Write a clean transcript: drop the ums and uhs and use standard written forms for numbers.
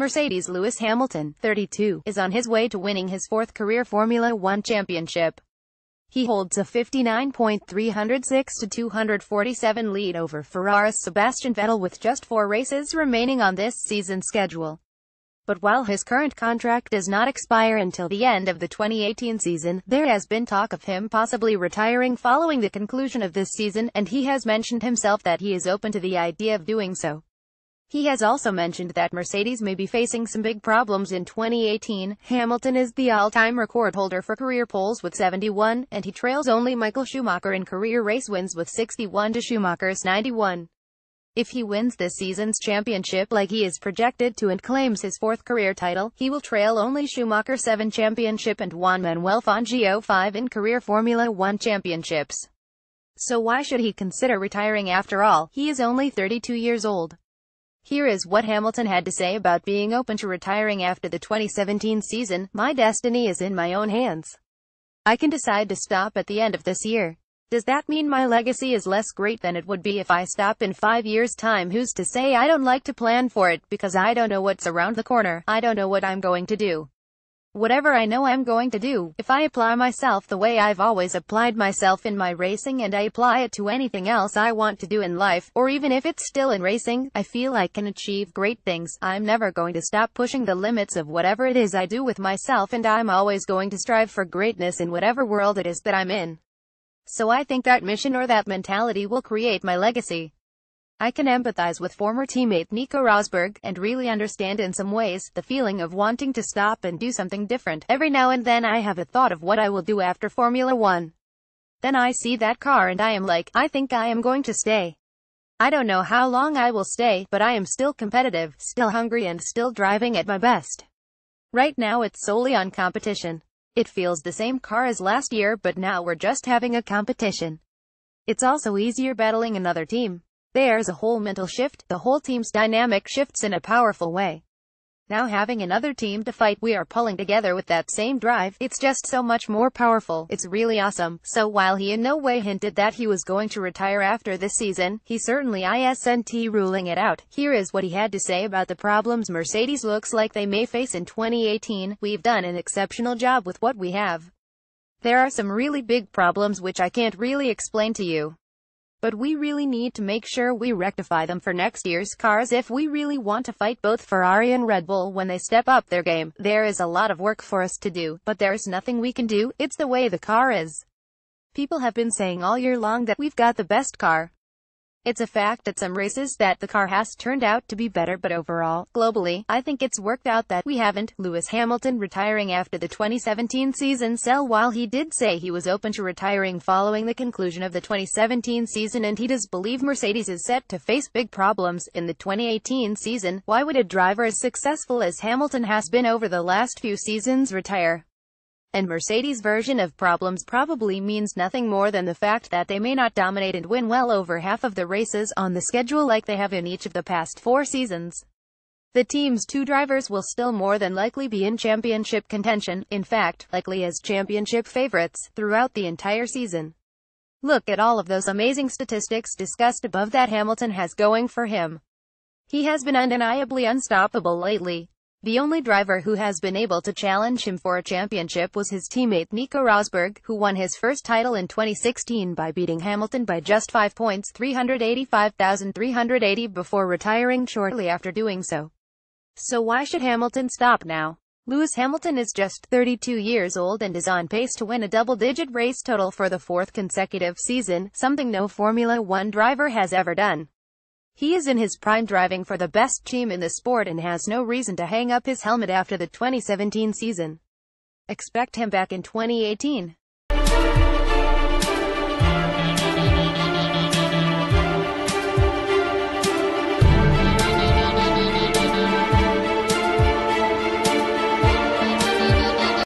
Mercedes Lewis Hamilton, 32, is on his way to winning his fourth career Formula One championship. He holds a 59.306-247 lead over Ferrari's Sebastian Vettel with just 4 races remaining on this season's schedule. But while his current contract does not expire until the end of the 2018 season, there has been talk of him possibly retiring following the conclusion of this season, and he has mentioned himself that he is open to the idea of doing so. He has also mentioned that Mercedes may be facing some big problems in 2018. Hamilton is the all-time record holder for career poles with 71, and he trails only Michael Schumacher in career race wins with 61 to Schumacher's 91. If he wins this season's championship like he is projected to and claims his fourth career title, he will trail only Schumacher's 7 championship and Juan Manuel Fangio's 5 in career Formula One championships. So why should he consider retiring after all? He is only 32 years old. Here is what Hamilton had to say about being open to retiring after the 2017 season. "My destiny is in my own hands. I can decide to stop at the end of this year. Does that mean my legacy is less great than it would be if I stop in 5 years' time? Who's to say? I don't like to plan for it, because I don't know what's around the corner. I don't know what I'm going to do. Whatever I know I'm going to do, if I apply myself the way I've always applied myself in my racing and I apply it to anything else I want to do in life, or even if it's still in racing, I feel I can achieve great things. I'm never going to stop pushing the limits of whatever it is I do with myself, and I'm always going to strive for greatness in whatever world it is that I'm in. So I think that mission or that mentality will create my legacy. I can empathize with former teammate Nico Rosberg, and really understand in some ways, the feeling of wanting to stop and do something different. Every now and then I have a thought of what I will do after Formula One. Then I see that car and I am like, I think I am going to stay. I don't know how long I will stay, but I am still competitive, still hungry and still driving at my best. Right now it's solely on competition. It feels the same car as last year, but now we're just having a competition. It's also easier battling another team. There's a whole mental shift, the whole team's dynamic shifts in a powerful way. Now having another team to fight, we are pulling together with that same drive, it's just so much more powerful. It's really awesome." So while he in no way hinted that he was going to retire after this season, he certainly isn't ruling it out. Here is what he had to say about the problems Mercedes looks like they may face in 2018. "We've done an exceptional job with what we have. There are some really big problems which I can't really explain to you. But we really need to make sure we rectify them for next year's cars if we really want to fight both Ferrari and Red Bull when they step up their game. There is a lot of work for us to do, but there's nothing we can do. It's the way the car is. People have been saying all year long that we've got the best car. It's a fact at some races that the car has turned out to be better, but overall, globally, I think it's worked out that we haven't." Lewis Hamilton retiring after the 2017 season. While he did say he was open to retiring following the conclusion of the 2017 season and he does believe Mercedes is set to face big problems in the 2018 season, why would a driver as successful as Hamilton has been over the last few seasons retire? And Mercedes' version of problems probably means nothing more than the fact that they may not dominate and win well over half of the races on the schedule like they have in each of the past 4 seasons. The team's 2 drivers will still more than likely be in championship contention, in fact, likely as championship favorites, throughout the entire season. Look at all of those amazing statistics discussed above that Hamilton has going for him. He has been undeniably unstoppable lately. The only driver who has been able to challenge him for a championship was his teammate Nico Rosberg, who won his first title in 2016 by beating Hamilton by just 5 points, 385,380, before retiring shortly after doing so. So why should Hamilton stop now? Lewis Hamilton is just 32 years old and is on pace to win a double-digit race total for the 4th consecutive season, something no Formula One driver has ever done. He is in his prime driving for the best team in the sport and has no reason to hang up his helmet after the 2017 season. Expect him back in 2018.